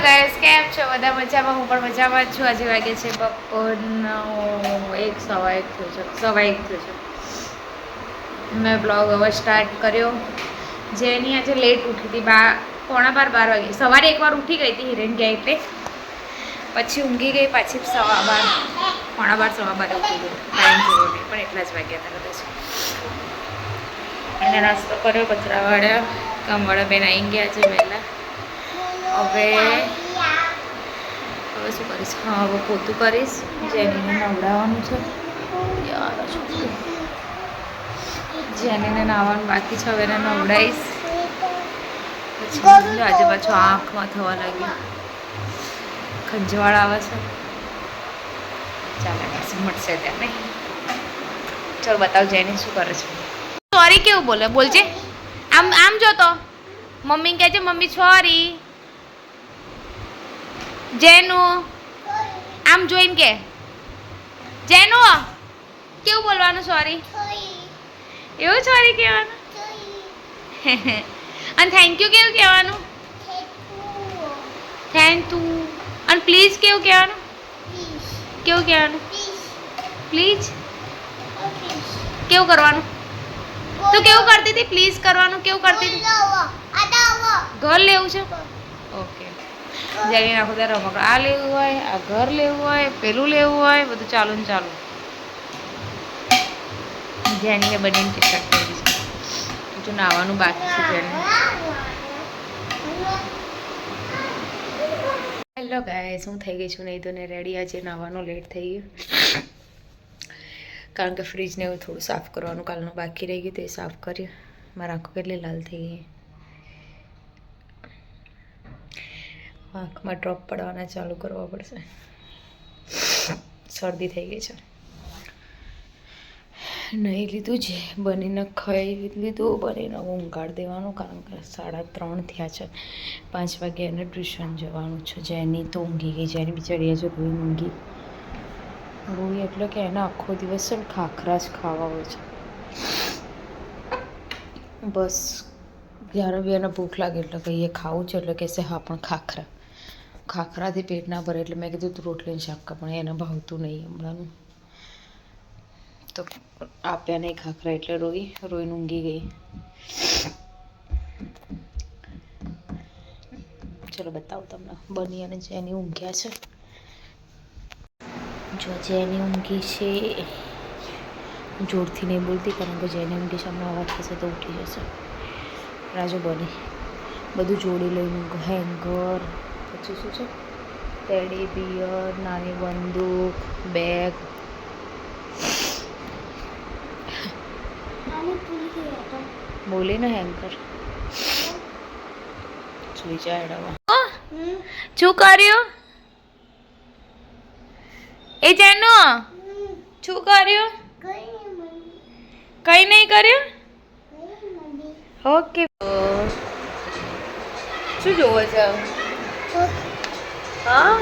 Guys, કેમ છો બધા? મજામાં? હું પણ મજામાં જ છું. આજે વાગે છે બપોરનો 1 સવા 1 થયો છે. મેં બ્લોગ હવે સ્ટાર્ટ કર્યો. જેની આજે લેટ ઉઠી હતી, 11:45 વાગે. સવારે એકવાર ઉઠી ગઈ હતી હિરેન ગયા એટલે, પછી ઊંઘી ગઈ. પાછી 12:15 સવા 12 ઉઠી ગઈ. ટાઈમ જોયો નહીં, પણ એટલા જ વાગ્યા હતા કદાચ. અને નાસ્તો કર્યો, કચરા વાળ્યા, કામવાળા બેન આવી ગયા છે વહેલા. હવે શું કરીશ? હા, હવે પોતું કરીશ. જેનીને નવડાવવાનું છે. જેનીને નાવાનું બાકી છે, હવે એને નવડાવીશ. પછી આજે પાછું આંખમાં થવા લાગ્યું, ખંજવાળ આવે છે. ચાલે, મળશે ત્યાં નહીં. ચાલો બતાવ જેની શું કરે છે. સોરી કેવું બોલે? બોલજે. આમ જો તો મમ્મી કહે છે, મમ્મી સોરી. જેનુ આમ જોઈને કે, જેનુ કેવું બોલવાનું? સોરી. એવું સોરી કહેવાનું? અને થેન્ક યુ કેવું કહેવાનું? Thank you. અને પ્લીઝ કેવું કહેવાનું? કેવું કહેવાનું? પ્લીઝ. કેવું કરવાનું? તું કેવું કરતી હતી? પ્લીઝ કરવાનું કેવું કરતી હતી? ઘર લેવું છે? ઓકે. જેની નાખો ત્યારે રમકડા આ લેવું હોય, આ ઘર લેવું હોય, પેલું લેવું હોય, બધું ચાલુ ને ચાલુ. જેની બનીને ટી-શર્ટ પહેરી છે. બીજું નાવાનું બાકી છે જેની. હેલો ગાઈસ, હું થઈ ગઈ છું નહીં તો ને રેડી. આજે નાવાનું લેટ થઈ ગયું, કારણ કે ફ્રીજને એવું થોડું સાફ કરવાનું કાલનું બાકી રહી ગયું, તે સાફ કર્યું. મારા આંખો કેટલી લાલ થઈ ગઈ. આંખમાં ડ્રોપ પડવાના ચાલુ કરવા પડશે. શરદી થઈ ગઈ છે. નહીં લીધું છે, બનીને ખાઈ લીધું. બનીને ઊંઘાડી દેવાનું, કારણ કે 3:30 થયા છે. 5 વાગે એને ટ્યુશન જવાનું છે. જેની તો ઊંઘી ગઈ. જેની બિચારી આજે રોઈ ઊંઘી. રોઈ એટલે કે એને આખો દિવસ છે ને ખાખરા જ ખાવા હોય છે. બસ જ્યારે બી એને ભૂખ લાગે એટલે કહીએ ખાવું છે, એટલે કહેશે હા પણ ખાખરાથી પેટ ના ભરે. એટલે મેં કીધું તું રોટલીને શાક કર, પણ એને ભાવતું નહીં હમણાંનું, તો આપ્યા નહીં ખાખરા. એટલે રોઈને ઊંઘી ગઈ. ચલો બતાવું તમને. બની અને જેની ઊંઘ્યા છે. જો જેની ઊંઘી છે, જોરથી નહીં બોલતી, કારણ કે જેની ઊંઘી છે હમણાં અવાજ થશે તો ઉઠી જશે. રાજુ બની બધું જોડી લઈને હેંગર, પછી શું છે, ટેડી બિયર, નાની બંદૂક, બેગ. બોલી ને હેંગર. સુઈ જાય એડાવા. શું કર્યું એ જેનો? શું કર્યું? કઈ નહીં કર્યું. ઓકે. શું જોવો છો? હા,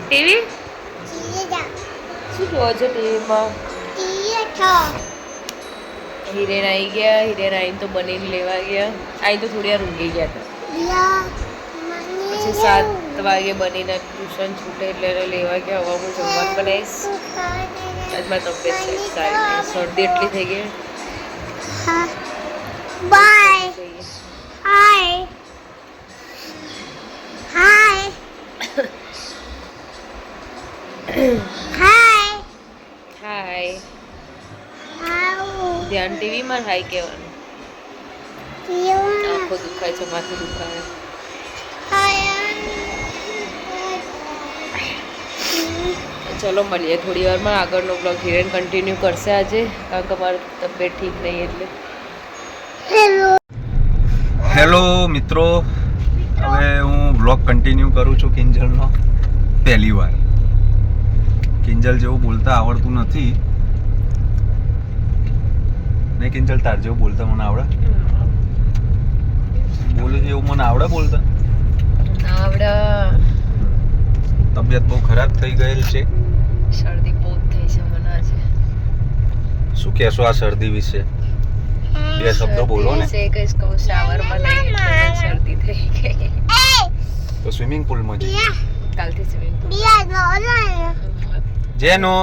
ટીવી. શું જોવો છો ટીવીમાં? હિરેન આવી ગયા. હિરેન આવીને તો બનીને લેવા ગયા. અહીં તો થોડી વાર ઊંઘી ગયા હતા. પછી 7 વાગે બનીને ટ્યુશન છૂટે એટલે એને લેવા ગયા. હવે હું જમવાનું બનાવીશ. આજ મારી તબિયત છે સારી નહીં, શરદી એટલી થઈ ગઈ. બાય. હાય હાય હાય હાય. ધ્યાન ટીવીમાં હાય કહેવાનું. આંખો દુખાય છે, માથું દુખાય. ચલો મળીએ થોડી વારમાં. આગળનો બ્લોગ હિરેન કન્ટિન્યુ કરશે આજે, કારણ કે મારી તબિયત ઠીક નહીં એટલે. હેલો મિત્રો, હવે હું બ્લોગ કન્ટિન્યુ કરું છું કિંજલનો. પહેલી વાર કિંજલ જેવું બોલતા આવડતું નથી. નહીં કિંજલ, તાર જેવું બોલતા મને આવડે. બોલું એવું મને આવડે બોલતા. આવડે. તબિયત બહુ ખરાબ થઈ ગયેલ છે. શરદી બહુ થઈ છે મને આજે. શું કહેશો આ શરદી વિશે? 2 શબ્દો બોલો ને. કહીશ કહું શાવરમાં નહીં એટલે શરદી થઈ ગઈ. તો સ્વિમિંગ પુલમાં જઈએ. કાલથી સ્વિમિંગ પુલ. જેનો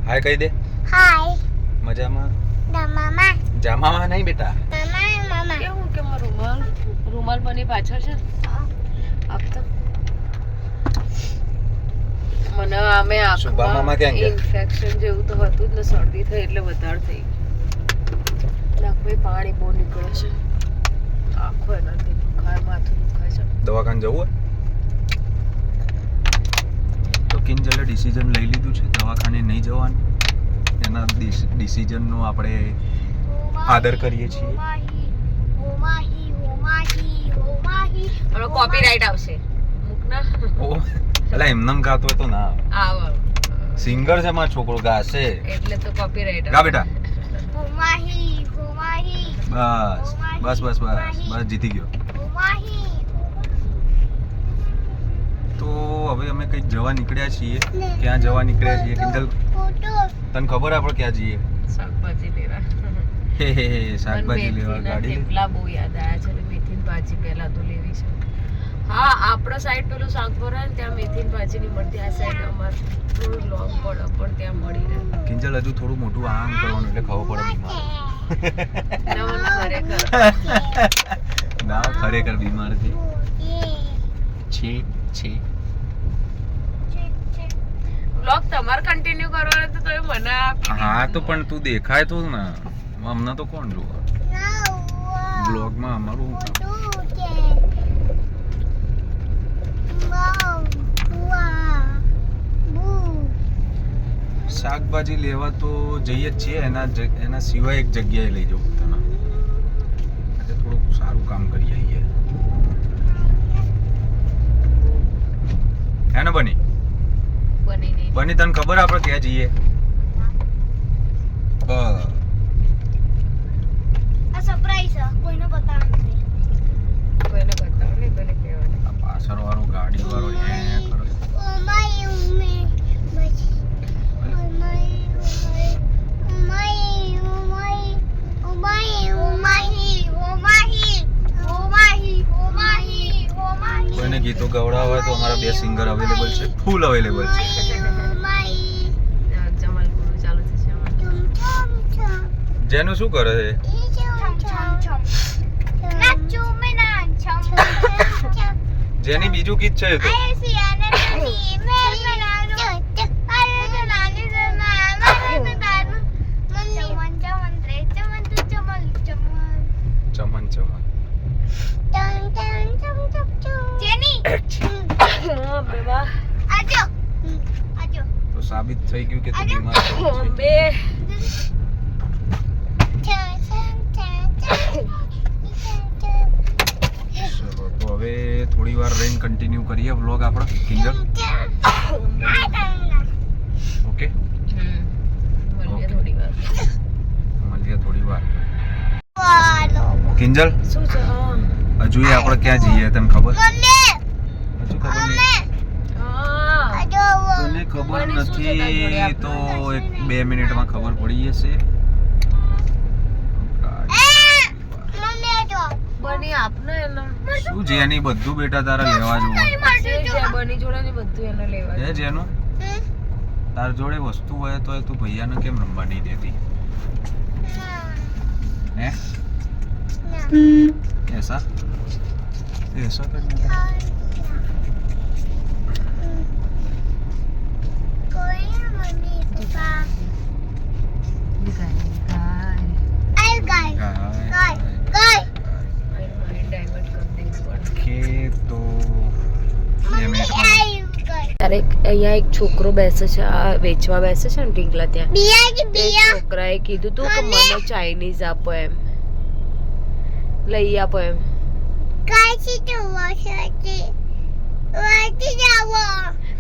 હાય કહી દે. મજામાં? જામામાં નહીં બેટા. કેવું કે રૂમાલ બની પાછળ છે આપતો મને આમે સુભા મામા ક્યાં ગયા? ઇન્ફેક્શન જેવું તો હતું જ ને, શરદી થઈ એટલે વધારે થઈ નાખભાઈ પાણી બહુ નીકળે છે, આખો એનાથી દુખાય, માથું દુખાય છે. દવાખાને જવું હોય તો કિંજલે ડિસિઝન લઈ લીધું છે દવાખાને નહીં જવાનું. એના ડિસિઝનનો આપણે આદર કરીએ છીએ. હવે કોપીરાઈટ આવશે મુકના. ઓ એટલે એમનેમ ગાતો હોય તો ના આવે. આવ સિંગર છે મારો છોકરો, ગાશે એટલે તો કોપીરાઈટ ગા બેટા. બસ બસ બસ બસ બસ જીતી ગયો. તો હવે અમે કંઈક જવા નીકળ્યા છીએ. ક્યાં જવા નીકળ્યા છીએ કિંજલ? તને ખબર આપણે ક્યાં જઈએ? શાકભાજી લેવા. હે હે હે શાકભાજી લેવા ગાડી લઈ. થેપલા બહુ યાદ આવ્યા છે, મેથીની ભાજી પહેલા તો લેવી છે. હા, આપણા સાઈડ પેલું શાકભર હોય ને ત્યાં મેથીની ભાજી નહીં મળતી. આ સાઈડ અમારે થોડું લોંગ પડે પણ ત્યાં મળી રહે. કિંજલ હજુ થોડું મોટું આમ કરવાનું એટલે ખબર પડે બીમાર. ના ખરેખર બીમાર છે. બ્લોગ તમારે કન્ટિન્યુ કરવાનો તો તમે મને આપી. હા તો પણ તું દેખાય તો ને, અમને તો કોણ જોવે બ્લોગમાં અમારું. શાકભાજી લેવા તો જઈએ જ છીએ. એના સિવાય એક જગ્યાએ લઈ જવું તને. આજે થોડુંક સારું કામ કરી આવીએ. હે ને બની? બની તને ખબર આપણે ક્યાં જઈએ? પાછળ વાળો ગાડી વાળો કોઈને ગીતો ગવડાવવા હોય તો અમારા 2 સિંગર અવેલેબલ છે, ફૂલ અવેલેબલ છે. જેનું શું કરે છે? જેની બીજું ગીત છે તો ચમન ચમન. તો સાબિત થઈ ગયું કે તું બીમાર છે. ચલો તો હવે થોડી વાર રહીને કન્ટિન્યુ કરીએ વ્લોગ આપણો કિંજલ. ઓકે મળીએ થોડી વાર. કિંજલ શું છે? હજુ આપણે ક્યાં જઈએ તને ખબર? હજુ ખબર નહીં. તને ખબર નથી તો 1-2 મિનિટમાં ખબર પડી જશે. બની આપને એને શું જેની બધું બેટા તારા લેવા જવું બની જોડે ને બધું એને લેવા છે. જેનું તાર જોડે વસ્તુ હોય તો તું ભૈયાને કેમ રમવા નહીં દેતી? હે ऐसा करना અહીંયા એક છોકરો બેસે છે, આ વેચવા બેસે છે ને ઢીંગલા ત્યાં. છોકરાએ કીધું તું કે મને ચાઇનીઝ આપો એમ, લઈ આપો એમ.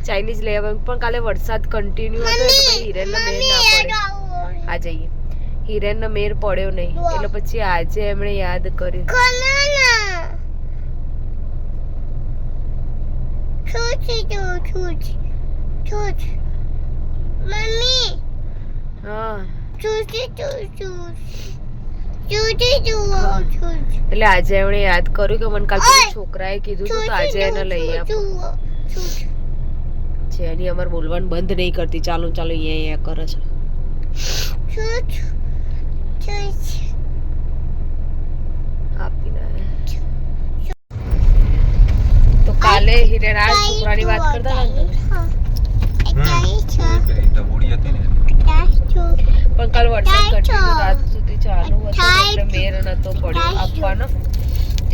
ચાઇનીઝ લઈ આવે પણ કાલે વરસાદ કન્ટિન્યુ હતો એટલે પછી હિરેનનો મેર ના પડ્યો. આ જઈએ હિરેનનો મેર પડ્યો નહીં એટલે પછી આજે એમણે યાદ કર્યું. મમ્મી હા એટલે આજે એમણે યાદ કર્યું કે મને કાલ પેલા છોકરાએ કીધું હતું તો આજે એને લઈ આપો. જેની અમારે બોલવાનું બંધ નહીં કરતી, ચાલો ચાલો અહીંયા કરે છે. આપીને તો કાલે હિરેન આ છોકરાની વાત કરતા હતા ને, ડબોડી હતી ને પણ કાલ વરસાદ કન્ટિન્યુ રાત સુધી ચાલુ હતો એટલે મેર નતો પડ્યો આપવાનો.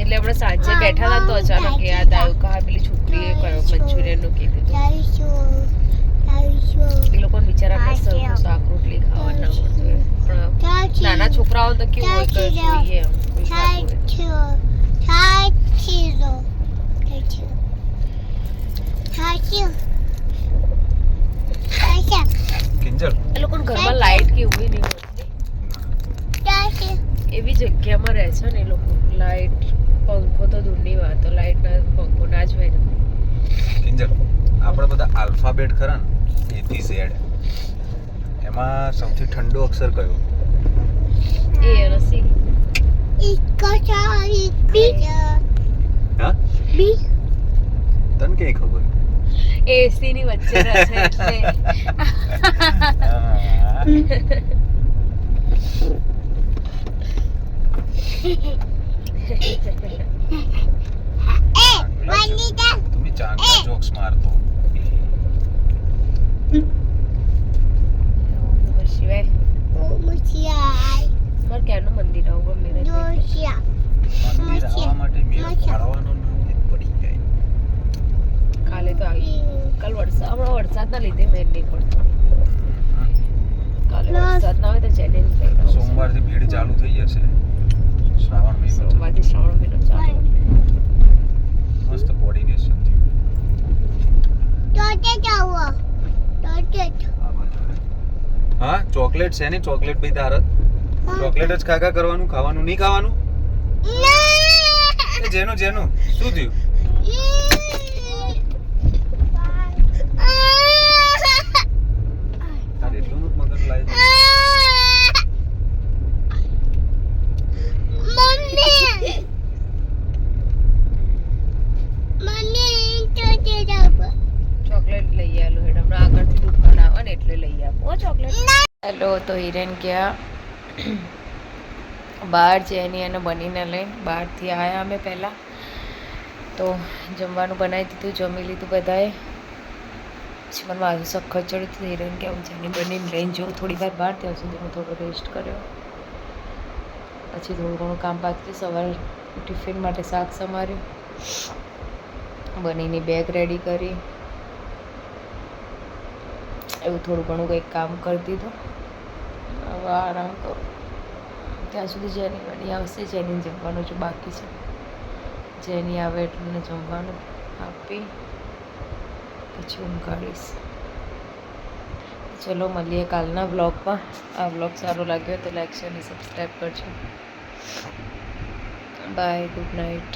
એટલે આપણે સાંજે બેઠા હતા તો અચાનક યાદ આવ્યું કે હા પેલી છોકરીએ કયો મંચુરિયનનું કીધું હતું. એ લોકોને બિચારાને સરખું શાક રોટલી ખાવા ના મળતું હોય. પણ નાના છોકરાઓ તો કેવું હોય કે જોઈએ એમ કોઈ ખાતું હોય. કિંજલ એ લોકોને ઘરમાં લાઈટ કે એવું નહીં હોતી, એવી જગ્યામાં રહે છે ને એ લોકો. લાઈટ પંખો તો દૂરની વાત, લાઈટ ના પંખો ના જ હોય ને. કિંજલ આપણે બધા આલ્ફાબેટ ખરા ને A થી Z, એમાં સૌથી ઠંડો અક્ષર કયો? એ અને સી. હા તને કઈ ખબર? એ સી ની વચ્ચે રહે છે એટલે तुम्ही चांगला जोक्स मारतो. શિવાય મારે ક્યારનું મંદિર આવું પણ મેરે મંદિર આવવા માટે મેળ પાડવાનો નામ પડી જાય. કાલે તો આવી, કાલ વરસાદ, હમણાં વરસાદના લીધે મેળ નહીં પડતો. કાલે વરસાદ ના હોય તો ચેલેન્જ લઈને સોમવારથી ભીડ ચાલુ થઈ જશે. શ્રાવણ મહિનો સોમવારથી શ્રાવણ મહિનો ચાલુ. મસ્ત કોર્ડિનેશન થયું. હા ચોકલેટ છે ને? ચોકલેટ ભાઈ તારત ચોકલેટ જ ખાખા કરવાનું, ખાવાનું નહીં ખાવાનું. જેનું જેનું શું થયું? તારે એટલું મગજ લાવી ચોકલેટ લઈ આલો હેડ, હમણાં આગળથી દુકાન આવે ને એટલે લઈ આપો ચોકલેટ. હેલો, તો હિરેન ગયા બહાર જેની અને બનીને લઈને બહારથી આવ્યા અમે પહેલાં તો જમવાનું બનાવી દીધું, જમી લીધું બધાએ. પછી મને મારું સખત ચડ્યું હતું. હિરેન કે હું જેની બનીને લઈને જોઉં થોડી વાર બહાર, ત્યાં સુધી હું થોડો રેસ્ટ કર્યો. પછી થોડું ઘણું કામ બાકી, સવારે ટિફિન માટે શાક સમાર્યું, બનીની બેગ રેડી કરી, એવું થોડું ઘણું કંઈક કામ કરી દીધું. હવે આરામ કરું ત્યાં સુધી જેની બની આવશે. જેની જમવાનું જો બાકી છે, જેની આવે એટલે જમવાનું આપી પછી હું કાઢીશ. ચલો મળીએ કાલના બ્લોગમાં. આ બ્લોગ સારો લાગ્યો તો લાઈક શેર અને સબસ્ક્રાઈબ કરજો. Bye, good night.